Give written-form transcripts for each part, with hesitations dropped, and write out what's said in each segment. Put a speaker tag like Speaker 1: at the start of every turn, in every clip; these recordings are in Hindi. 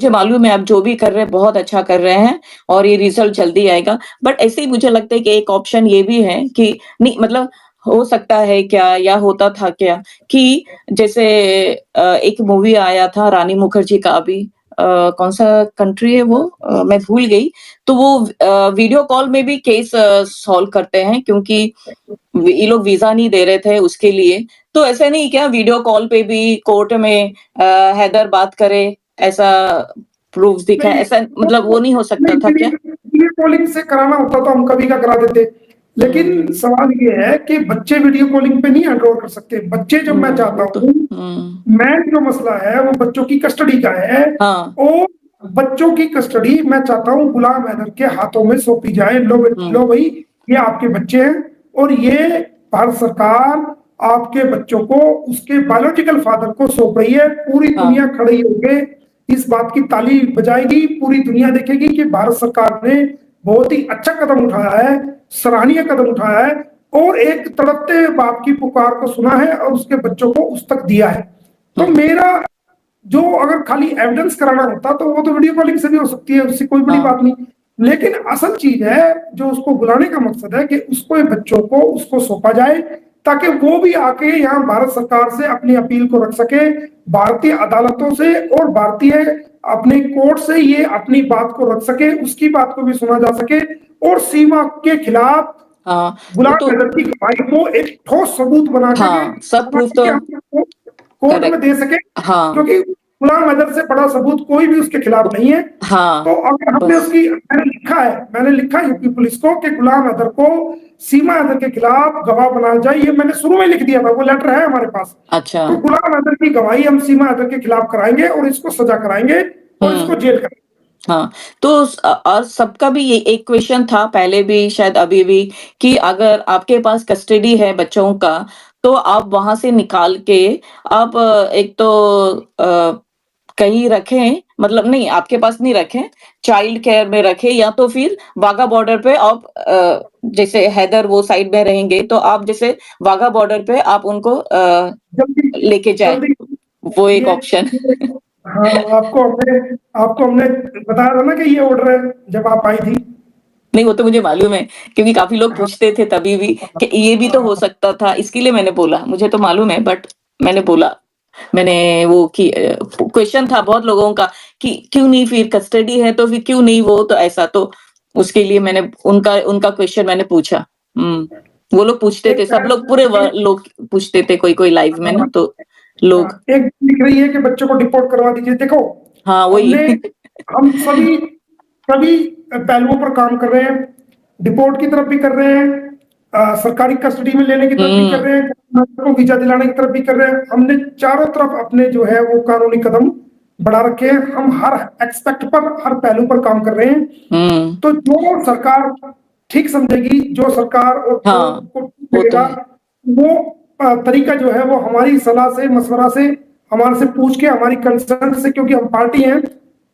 Speaker 1: मुझे मालूम है आप जो भी कर रहे हैं बहुत अच्छा कर रहे हैं और ये रिज़ल्ट जल्दी आएगा। बट ऐसे ही मुझे लगता है कि एक ऑप्शन ये भी है कि नहीं मतलब हो सकता है क्या या होता था क्या कि जैसे एक मूवी आया था रानी मुखर्जी का अभी कौन-सा कंट्री है वो मैं भूल गई। तो वो वीडियो कॉल में भी केस सॉल्व करते हैं क्योंकि ये लोग वीज़ा नहीं दे रहे थे उसके लिए। तो ऐसा नहीं क्या वीडियो कॉल पे भी कोर्ट में हैदर बात करे, ऐसा प्रूफ दिखा
Speaker 2: नहीं,
Speaker 1: ऐसा मतलब वो नहीं हो सकता
Speaker 2: नहीं
Speaker 1: था क्या?
Speaker 2: वीडियो कॉलिंग से कराना होता तो हम कभी का करा देते।
Speaker 1: हुँ।
Speaker 2: लेकिन सवाल ये है कि बच्चे वीडियो कॉलिंग पे नहीं एनरोल कर सकते। बच्चे जब मैं चाहता
Speaker 1: वो तो
Speaker 2: हूँ,
Speaker 1: हुँ।
Speaker 2: मेन जो मसला है वो बच्चों की कस्टडी का है
Speaker 1: हाँ।
Speaker 2: और बच्चों की कस्टडी मैं चाहता हूँ गुलाम हैदर के हाथों में सौंपी जाए। लो
Speaker 1: हुँ।
Speaker 2: भई ये आपके बच्चे हैं और ये भारत सरकार आपके बच्चों को उसके बायोलॉजिकल फादर को सौंप रही है। पूरी
Speaker 1: हाँ।
Speaker 2: दुनिया खड़ी होके इस बात की ताली बजाएगी, पूरी दुनिया देखेगी कि भारत सरकार ने बहुत ही अच्छा कदम उठाया है, सराहनीय कदम उठाया है और एक तड़पते बाप की पुकार को सुना है और उसके बच्चों को उस तक दिया है। तो
Speaker 1: हुँ।
Speaker 2: मेरा जो अगर खाली एविडेंस कराना होता तो वो तो वीडियो कॉलिंग से भी हो सकती है, उससे कोई बड़ी
Speaker 1: हाँ।
Speaker 2: बात नहीं। लेकिन असल चीज है जो उसको बुलाने का मकसद है कि उसको बच्चों को उसको सौंपा जाए ताकि वो भी आके यहाँ भारत सरकार से अपनी अपील को रख सके, भारतीय अदालतों से और भारतीय अपने कोर्ट से ये अपनी बात को रख सके, उसकी बात को भी सुना जा सके और सीमा के खिलाफ
Speaker 1: हाँ, वो
Speaker 2: गुलाम
Speaker 1: तो
Speaker 2: नबी की गवाही को एक ठोस सबूत बना के
Speaker 1: हाँ, सब प्रूफ तो
Speaker 2: हम कोर्ट में
Speaker 1: करेक्ट।
Speaker 2: दे सके
Speaker 1: हाँ।
Speaker 2: क्योंकि गुलाम नबी से बड़ा सबूत कोई भी उसके खिलाफ नहीं है। तो
Speaker 1: हाँ,
Speaker 2: अगर हमने
Speaker 1: बस।
Speaker 2: उसकी मैंने लिखा यूपी पुलिस को कि गुलाम हैदर को सीमा हैदर के खिलाफ गवाह बनाया जाए। ये मैंने शुरू में लिख दिया था, वो लेटर है हमारे पास।
Speaker 1: अच्छा।
Speaker 2: तो गुलाम हैदर की गवाही हम सीमा हैदर के खिलाफ कराएंगे और इसको सजा कराएंगे और इसको
Speaker 1: हुँ।
Speaker 2: जेल कराएंगे।
Speaker 1: हाँ, तो और सबका भी ये एक क्वेश्चन था पहले भी शायद अभी भी कि अगर आपके पास कस्टडी है बच्चों का, तो आप वहाँ से निकाल के आप एक तो कहीं रखें मतलब नहीं आपके पास नहीं रखें, चाइल्ड केयर में रखें या तो फिर वाघा बॉर्डर पे आप जैसे हैदर वो साइड में रहेंगे, तो आप जैसे वाघा बॉर्डर पे आप उनको
Speaker 2: जल्दी
Speaker 1: लेके जाएँ,
Speaker 2: जल्दी
Speaker 1: वो एक
Speaker 2: ये,
Speaker 1: ऑप्शन।
Speaker 2: ये हाँ आपको हमने बताया था ना कि ये ऑर्डर है जब आप आई थी।
Speaker 1: नहीं, वो तो मुझे मालूम है, क्योंकि काफ़ी लोग
Speaker 2: हाँ,
Speaker 1: पूछते थे तभी भी कि ये भी तो हो
Speaker 2: हाँ,
Speaker 1: सकता था, इसके लिए मैंने बोला। मुझे तो मालूम है बट मैंने बोला। मैंने वो कि क्वेश्चन था बहुत लोगों का कि क्यों नहीं फिर कस्टडी है तो फिर क्यों नहीं वो तो ऐसा तो उसके लिए मैंने उनका उनका क्वेश्चन मैंने पूछा। हुँ, वो लोग पूछते थे,
Speaker 2: एक
Speaker 1: सब लोग पूरे लोग पूछते थे कोई-कोई लाइव में ना तो लोग
Speaker 2: एक लिख रही है कि बच्चों को डिपोर्ट करवा दीजिए। देखो
Speaker 1: हाँ,
Speaker 2: हमने
Speaker 1: वही।
Speaker 2: हम सभी सभी पहलुओं पर काम कर रहे हैं। डिपोर्ट की तरफ भी कर रहे हैं, सरकारी कस्टडी में लेने की तरफ भी कर
Speaker 1: हुँ।
Speaker 2: रहे हैं, को वीजा दिलाने की तरफ भी कर रहे हैं। हमने चारों तरफ अपने जो है वो कानूनी कदम बढ़ा रखे हैं। हम हर एक्सपेक्ट पर हर पहलू पर काम कर रहे हैं।
Speaker 1: हुँ।
Speaker 2: तो जो सरकार ठीक समझेगी, जो सरकार और कोर्ट
Speaker 1: हाँ,
Speaker 2: को ठीक
Speaker 1: वो तो
Speaker 2: लगेगा,
Speaker 1: है।
Speaker 2: वो तरीका जो है वो हमारी सलाह से मशवरा से हमारे से पूछ के हमारी कंसर्न से, क्योंकि हम पार्टी हैं,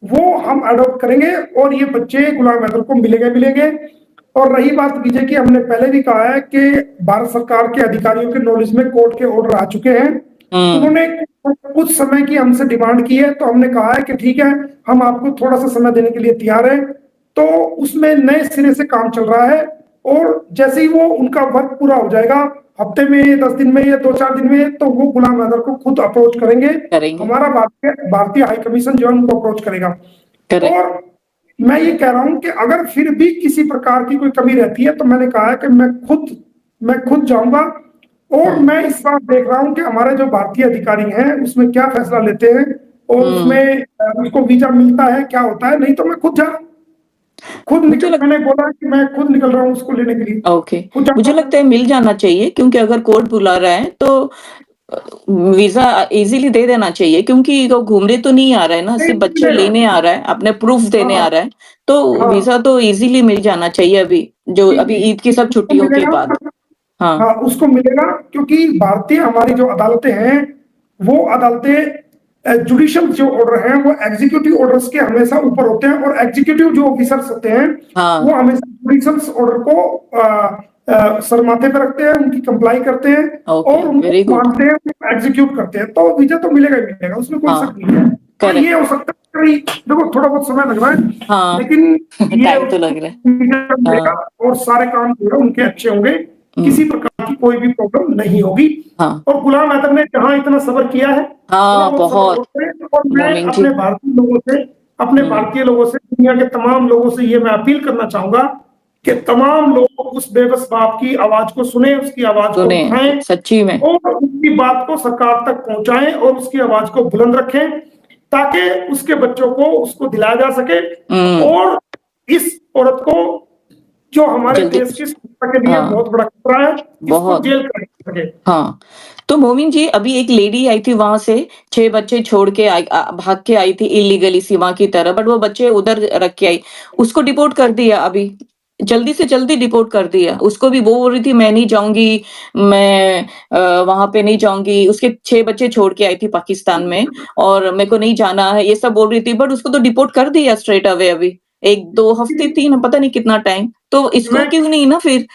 Speaker 2: वो हम अडॉप्ट करेंगे और ये बच्चे गुलाम हैदर को मिलेंगे। और रही बात विजय की, हमने पहले भी कहा है कि भारत सरकार के अधिकारियों के नॉलेज में कोर्ट के ऑर्डर आ चुके हैं।
Speaker 1: हुँ।
Speaker 2: उन्होंने कुछ समय की हमसे डिमांड की है, तो हमने कहा है कि ठीक है, हम आपको थोड़ा सा समय देने के लिए तैयार हैं। तो उसमें नए सिरे से काम चल रहा है और जैसे ही वो उनका वर्क पूरा हो जाएगा, हफ्ते में 10 दिन में या 2-4 दिन में, तो वो गुलाम हैदर को खुद अप्रोच करेंगे।
Speaker 1: करेंगे।
Speaker 2: हमारा भारतीय हाई कमीशन जो है उनको अप्रोच करेगा।
Speaker 1: करेक्ट।
Speaker 2: और मैं ये कह रहा हूं कि अगर फिर भी किसी प्रकार की कोई कमी रहती है तो मैंने कहा है कि मैं खुद जाऊंगा और
Speaker 1: हाँ।
Speaker 2: मैं इस बार देख रहा हूं कि हमारे जो भारतीय अधिकारी हैं उसमें क्या फैसला लेते हैं और
Speaker 1: हुँ।
Speaker 2: उसमें उसको वीजा मिलता है क्या होता है। नहीं तो मैं खुद जा रहा हूं, खुद
Speaker 1: मुझे
Speaker 2: निकल
Speaker 1: लग
Speaker 2: मैंने बोला कि मैं खुद निकल रहा हूं उसको लेने के लिए,
Speaker 1: ओके।
Speaker 2: खुद
Speaker 1: मुझे
Speaker 2: जाऊंगा।
Speaker 1: लगता है मिल जाना चाहिए क्योंकि अगर कोर्ट बुला रहा है तो वीज़ा इज़िली दे देना चाहिए क्योंकि वो घूमने तो नहीं आ रहा है ना,
Speaker 2: नहीं
Speaker 1: सिर्फ़ बच्चे
Speaker 2: मिलेगा।
Speaker 1: लेने आ रहा है, अपने प्रूफ़ देने आ
Speaker 2: हाँ,
Speaker 1: रहा है, तो
Speaker 2: हाँ,
Speaker 1: वीज़ा तो इज़िली मिल जाना चाहिए अभी, जो
Speaker 2: जी,
Speaker 1: अभी
Speaker 2: जी,
Speaker 1: ईद की सब
Speaker 2: उसको
Speaker 1: छुट्टियों के
Speaker 2: मिलेगा।
Speaker 1: बाद। हाँ।
Speaker 2: हाँ, उसको मिलेगा क्योंकि भारतीय हमारी जो अदालतें हैं, वो अदालतें जुडिशियल जो ऑर्डर हैं वो एग्जीक्यूटिव ऑर्डर्स के हमेशा ऊपर होते हैं और एग्जीक्यूटिव जो ऑफिसर्स होते हैं वो
Speaker 1: हाँ।
Speaker 2: हमेशा जुडिशियल ऑर्डर को सर माथे पे रखते हैं, उनकी कंप्लाई करते हैं
Speaker 1: ओके,
Speaker 2: और उनको
Speaker 1: वेरी गुड।
Speaker 2: मानते हैं, एग्जीक्यूट करते हैं। तो वीजा तो मिलेगा ही मिलेगा, उसमें कोई शक
Speaker 1: हाँ,
Speaker 2: नहीं है। हाँ, ये
Speaker 1: करेक्ट।
Speaker 2: हो सकता है देखो थोड़ा बहुत समय लग रहा है,
Speaker 1: हाँ
Speaker 2: लेकिन ये
Speaker 1: टाइम तो लग रहा है।
Speaker 2: मिलेगा
Speaker 1: हाँ।
Speaker 2: और सारे काम जो है उनके अच्छे होंगे, किसी प्रकार की कोई भी प्रॉब्लम नहीं होगी।
Speaker 1: हाँ
Speaker 2: और गुलाम हैदर ने जहाँ इतना सब्र किया है, थोड़ा
Speaker 1: हाँ
Speaker 2: बहुत सब्र
Speaker 1: बहुत।
Speaker 2: करें। और मैं
Speaker 1: मोमिन जी।
Speaker 2: अपने भारतीय लोगों से, अपने
Speaker 1: हम्म।
Speaker 2: भारतीय लोगों से, दुनिया के तमाम लोगों से ये मैं अपील करना चाहूंगा कि तमाम लोग उस बेबस बाप की आवाज को सुने, उसकी आवाज को
Speaker 1: सुने
Speaker 2: उठाएं
Speaker 1: सच्ची में।
Speaker 2: और उसकी बात को सरकार तक पहुंचाएं और उसकी आवाज को बुलंद रखें, ताकि उसके बच्चों को उसको दिलाया जा सके
Speaker 1: हम्म।
Speaker 2: और इस औरत को, जो हमारे
Speaker 1: जल्दी।
Speaker 2: देश की सुरक्षा के लिए
Speaker 1: हाँ
Speaker 2: बहुत बड़ा खतरा है, इसको
Speaker 1: बहुत।
Speaker 2: जेल कर सके।
Speaker 1: हाँ, तो मोमिन जी अभी एक लेडी आई थी वहाँ से 6 बच्चे छोड़ के भाग के आई थी इल्लीगली सीमा की तरफ, बट वो बच्चे उधर रख के आई। उसको डिपोर्ट कर दिया अभी, जल्दी से जल्दी डिपोर्ट कर दिया। उसको भी वो बोल रही थी मैं नहीं जाऊँगी, मैं वहाँ पे नहीं जाऊँगी। उसके 6 बच्चे छोड़ के आई थी पाकिस्तान में और मेरे को नहीं जाना है, ये सब बोल रही थी, बट उसको तो डिपोर्ट कर दिया स्ट्रेट अवे अभी। 1-2 हफ्ते 3 पता नहीं कितना टाइम, तो इसको
Speaker 2: मैं
Speaker 1: क्यों नहीं ना फिर?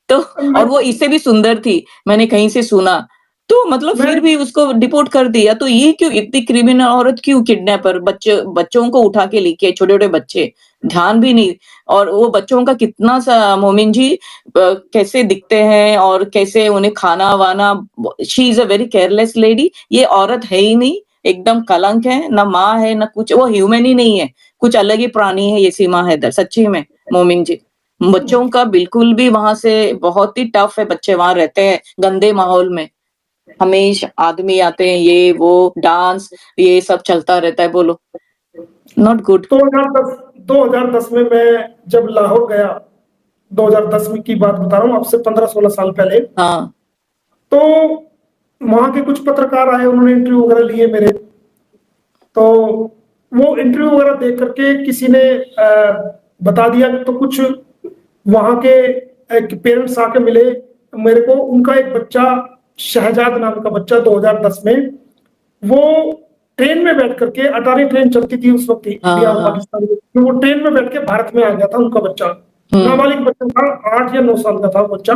Speaker 1: तो
Speaker 2: मैं
Speaker 1: और वो इससे भी सुंदर थी, मैंने कहीं से सुना। तो मतलब
Speaker 2: मैं
Speaker 1: फिर भी उसको डिपोर्ट कर दिया, तो ये क्यों इतनी क्रिमिनल औरत क्यों किडनैपर बच्चों को उठा के लेके छोटे-छोटे बच्चे, ध्यान भी नहीं। और वो बच्चों का कितना सा मोमिन जी कैसे दिखते हैं और कैसे उन्हें खाना-वाना she is a very careless lady. ये औरत है ही नहीं, एकदम कलंक है, ना माँ है, ना कुछ, वो ह्यूमन ही नहीं है, कुछ अलग ही प्राणी है ये सीमा हैदर, सच्ची में मोमिन जी। बच्चों का बिल्कुल भी वहाँ से बहुत ही टफ है, बच्चे वहाँ रहते हैं गंदे माहौल में। हमेशा आदमी आते हैं, ये वो डांस ये सब चलता रहता है, बोलो नॉट गुड।
Speaker 2: 2010 2010 में मैं जब लाहौर गया, 2010 में की बात बता रहा हूँ, अब से 15-16 साल पहले।
Speaker 1: हाँ।
Speaker 2: तो वहां के कुछ पत्रकार आए, उन्होंने इंटरव्यू वगैरह लिए मेरे। तो वो इंटरव्यू वगैरह देख करके किसी ने बता दिया, तो कुछ वहां के पेरेंट्स आके मिले मेरे को। उनका एक बच्चा, शहजाद नाम का बच्चा, 2010 में वो ट्रेन में बैठ करके, अटारी ट्रेन चलती थी उस वक्त इंडिया
Speaker 1: हाँ,
Speaker 2: और
Speaker 1: हाँ।
Speaker 2: पाकिस्तान में, तो वो ट्रेन में बैठ के भारत में आ गया था उनका बच्चा।
Speaker 1: हुँ।
Speaker 2: नाबालिग बच्चा था, 8 या 9 साल का था वो बच्चा।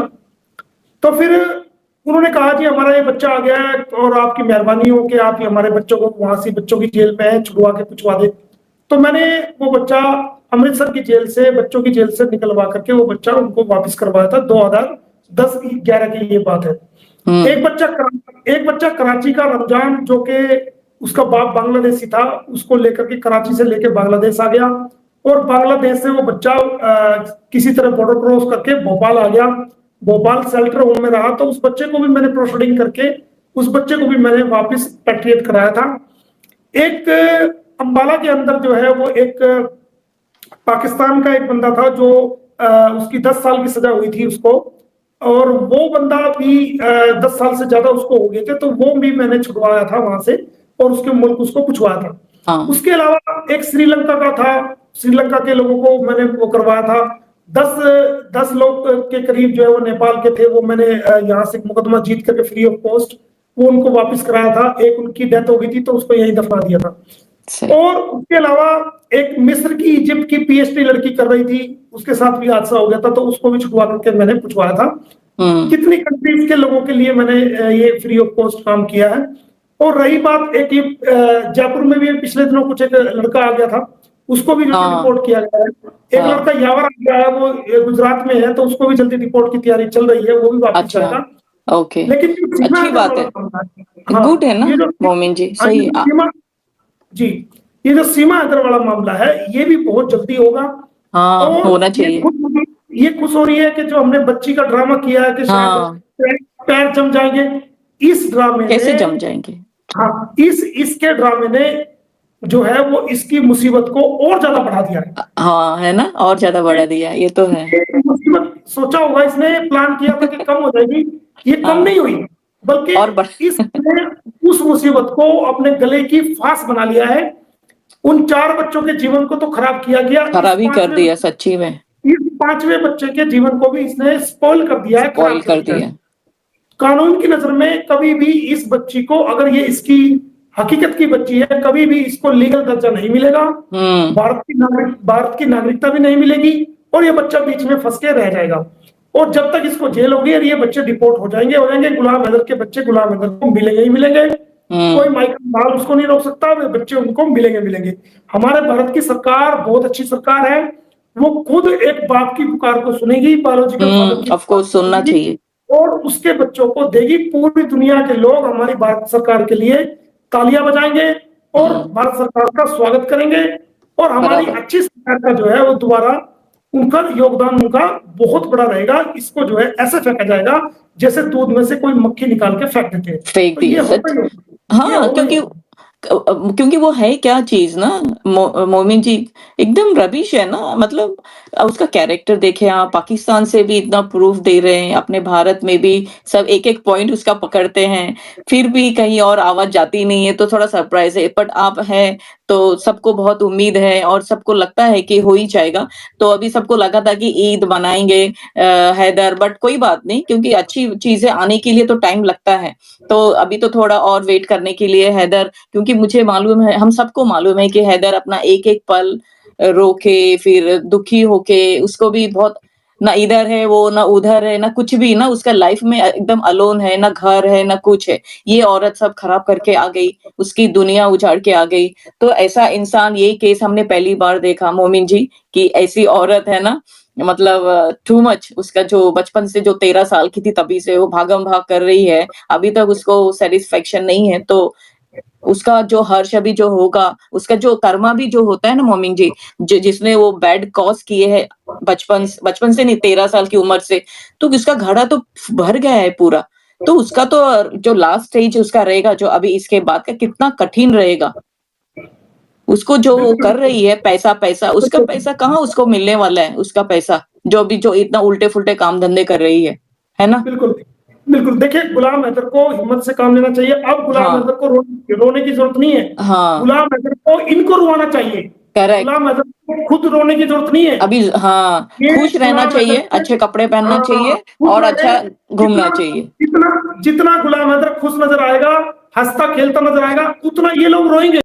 Speaker 2: तो फिर उन्होंने कहा जी हमारा ये बच्चा आ गया है और आपकी मेहरबानी हो कि आप हमारे बच्चों को वहां से, बच्चों की जेल में है, छुड़वा के पूछवा दे। तो मैंने वो बच्चा अमृतसर की जेल से, बच्चों की जेल से निकलवा करके वो बच्चा उनको वापस करवाया था। 2010-11 की ये बात है।
Speaker 1: हुँ।
Speaker 2: एक बच्चा कराची का, रमजान, जो कि उसका बाप बांग्लादेशी था, उसको लेकर के कराची से लेकर बांग्लादेश आ गया। और बांग्लादेश से वो बच्चा किसी तरह बॉर्डर क्रॉस करके भोपाल आ गया। भोपाल शेल्टर होम में रहा। तो उस बच्चे को भी मैंने प्रोसीडिंग करके, उस बच्चे को भी मैंने वापस पैट्रिएट कराया था। एक अंबाला के अंदर जो है वो एक पाकिस्तान का एक बंदा था, जो उसकी 10 साल की सजा हुई थी उसको, और वो बंदा भी 10 साल से ज्यादा उसको हो गए थे, तो वो भी मैंने छुड़वाया था वहां से और उसके मुल्क उसको पूछवाया था।
Speaker 1: हाँ।
Speaker 2: उसके अलावा एक श्रीलंका का था, श्रीलंका के लोगों को मैंने वो करवाया था। 10 लोग के करीब जो है वो नेपाल के थे, वो मैंने यहाँ से मुकदमा जीत करके फ्री ऑफ कॉस्ट वो उनको वापस कराया था। एक उनकी डेथ हो गई थी, तो उसको यहीं दफना दिया था।
Speaker 1: सही।
Speaker 2: और उसके अलावा एक मिस्र की, इजिप्ट की पीएचडी लड़की कर रही थी, उसके साथ भी हादसा हो गया था, तो उसको भी छुड़वा करके मैंने पूछवाया था।
Speaker 1: हुँ।
Speaker 2: कितनी कंट्रीज के लोगों के लिए मैंने ये फ्री ऑफ कॉस्ट काम किया है। और रही बात एक, जयपुर में भी पिछले दिनों कुछ एक लड़का आ गया था, उसको भी जो
Speaker 1: हाँ,
Speaker 2: डिपोर्ट किया गया है। एक
Speaker 1: हाँ।
Speaker 2: लड़का यावर आ गया है, वो गुजरात में है, तो उसको भी जल्दी डिपोर्ट की तैयारी चल रही है, वो भी वापस
Speaker 1: अच्छा,
Speaker 2: जाएगा।
Speaker 1: ओके।
Speaker 2: लेकिन जो सीमा
Speaker 1: अच्छी
Speaker 2: हैदर
Speaker 1: बात
Speaker 2: वाला
Speaker 1: है।
Speaker 2: मामला है,
Speaker 1: गुड है
Speaker 2: हाँ
Speaker 1: ना
Speaker 2: ये जो,
Speaker 1: मोमिन जी,
Speaker 2: हाँ ये
Speaker 1: सही
Speaker 2: जो सीमा, जी, ये जो सीमा हैदर वाला मामला है, ये भी बहुत जल्दी होगा।
Speaker 1: हाँ,
Speaker 2: और
Speaker 1: होना चाहिए।
Speaker 2: ये खुश हो रही है कि जो हमने बच्ची का ड्रामा किया है कि शायद
Speaker 1: हाँ,
Speaker 2: पैर जम जाएंगे, इस ड्रामे ने,
Speaker 1: कैसे जम जाएँगे?
Speaker 2: हाँ इसके ड्रामे ने जो है वो इसकी मुसीबत को और ज्यादा बढ़ा दिया है।
Speaker 1: हाँ, है ना? और ज़्यादा बढ़ा दिया, ये तो है।
Speaker 2: ये मुसीबत सोचा होगा इसने, प्लान किया था कि कम हो जाएगी, ये कम
Speaker 1: हाँ,
Speaker 2: नहीं हुई, बल्कि
Speaker 1: और बढ़
Speaker 2: इसने उस मुसीबत को अपने गले की फांस बना लिया है। उन 4 बच्चों के जीवन को तो खराब किया गया,
Speaker 1: खराब ही कर दिया सच्ची में,
Speaker 2: इस 5वें बच्चे के जीवन को भी इसने स्पॉइल कर दिया है,
Speaker 1: स्पॉइल
Speaker 2: खराब कर
Speaker 1: कर
Speaker 2: दिया है।
Speaker 1: दिया।
Speaker 2: कानून की नजर में कभी भी इस बच्ची को, अगर ये इसकी हकीकत की बच्ची है, कभी भी इसको लीगल दर्जा नहीं मिलेगा,
Speaker 1: हुँ।
Speaker 2: भारत की नागरिकता भी नहीं मिलेगी, और ये बच्चा बीच में फंस के रह जाएगा। और जब तक इसको जेल होगी और ये बच्चे डिपोर्ट हो जाएंगे, गुलाम हैदर के बच्चे गुलाम हैदर को मिलेंगे ही मिलेंगे। कोई
Speaker 1: हुँ।
Speaker 2: माइकल बाल उसको नहीं रोक सकता, वे बच्चे उनको मिलेंगे। हमारे भारत की सरकार बहुत अच्छी सरकार है, वो खुद एक बाप की पुकार को सुनेगी, बायोलॉजिकल फादर की
Speaker 1: ऑफ
Speaker 2: पुकार
Speaker 1: कोर्स
Speaker 2: को
Speaker 1: सुनना
Speaker 2: सुनेगी
Speaker 1: चाहिए।
Speaker 2: और उसके बच्चों को देगी। पूरी दुनिया के लोग हमारी भारत सरकार के लिए तालियाँ बजाएँगे और
Speaker 1: हुँ।
Speaker 2: भारत सरकार का स्वागत करेंगे और हमारी
Speaker 1: बराबर।
Speaker 2: अच्छी सरकार का जो है वो दोबारा उनका योगदान उनका बहुत बड़ा रहेगा। इसको जो है ऐसे फेंका जाएगा, जैसे दूध में से कोई मक्खी निकाल के फेंक देते हैं।
Speaker 1: फेंक
Speaker 2: तो
Speaker 1: दिए
Speaker 2: ये होगा
Speaker 1: सच
Speaker 2: ही होगा, ये
Speaker 1: हाँ,
Speaker 2: होगा ही
Speaker 1: क्योंकि
Speaker 2: होगा।
Speaker 1: क्योंकि वो है क्या चीज़ ना मोमिन जी एकदम रबिश है ना मतलब उसका कैरेक्टर देखें आप पाकिस्तान से भी इतना प्रूफ दे रहे हैं, अपने भारत में भी सब एक-एक पॉइंट उसका पकड़ते हैं, फिर भी कहीं और आवाज़ जाती नहीं है तो थोड़ा सरप्राइज़ है। बट आप हैं तो सबको बहुत उम्मीद है और सबको लगता है कि हो ही जाएगा। तो अभी सबको लगा था कि ईद मनाएँगे हैदर बट कोई बात नहीं क्योंकि अच्छी चीज़ें आने के लिए तो टाइम लगता है। तो अभी तो थोड़ा और वेट करने के लिए हैदर क्योंकि मुझे मालूम है हम सबको मालूम है कि हैदर अपना एक-एक पल रो के फिर दुखी होके उसको भी बहुत ना इधर है वो, ना उधर है, ना कुछ भी ना उसका लाइफ में एकदम अलोन है, ना घर है, ना कुछ है। ये औरत सब खराब करके आ गई, उसकी दुनिया उजाड़ के आ गई। तो ऐसा इंसान ये केस हमने पहली बार देखा मोमिन जी कि ऐसी औरत है ना मतलब टू मच उसका जो बचपन से जो 13 साल की थी तभी से वो भागम-भाग कर रही है। अभी तक उसको सैटिस्फैक्शन नहीं है तो उसका जो हर्ष अभी जो होगा, उसका जो कर्मा भी जो होता है ना मोमिन जी, जिसने वो बैड कॉज़ किए हैं बचपन से नहीं 13 साल की उम्र से, तो उसका घड़ा तो भर गया है पूरा। तो उसका तो जो लास्ट स्टेज उसका रहेगा जो अभी इसके बाद का कितना कठिन रहेगा। उसको जो वो
Speaker 2: बिल्कुल,
Speaker 1: कर रही है पैसा-पैसा, उसका
Speaker 2: बिल्कुल।
Speaker 1: पैसा कहाँ उसको मिलने वाला है, उसका पैसा, जो इतना उल्टे-फुल्टे काम धंधे कर रही है ना?
Speaker 2: बिल्कुल, बिल्कुल। देखिए, गुलाम हैदर को हिम्मत से काम लेना चाहिए। अब गुलाम
Speaker 1: हाँ,
Speaker 2: हैदर को रोने की ज़रूरत नहीं है।
Speaker 1: हाँ,
Speaker 2: गुलाम हैदर को इनको रुलाना चाहिए।
Speaker 1: करेक्ट।
Speaker 2: गुलाम हैदर को खुद रोने की ज़रूरत नहीं है।
Speaker 1: अभी हाँ,
Speaker 2: ये
Speaker 1: खुश रहना
Speaker 2: गुलाम हैदर
Speaker 1: चाहिए,
Speaker 2: को
Speaker 1: अच्छे कपड़े पहनना
Speaker 2: हाँ,
Speaker 1: चाहिए
Speaker 2: खुश
Speaker 1: और
Speaker 2: रहे।
Speaker 1: अच्छा
Speaker 2: जितना
Speaker 1: घूमना चाहिए।
Speaker 2: जितना जितना गुलाम हैदर खुश नज़र आएगा, हँसता-खेलता नज़र आएगा, उतना ये लोग रोएँगे।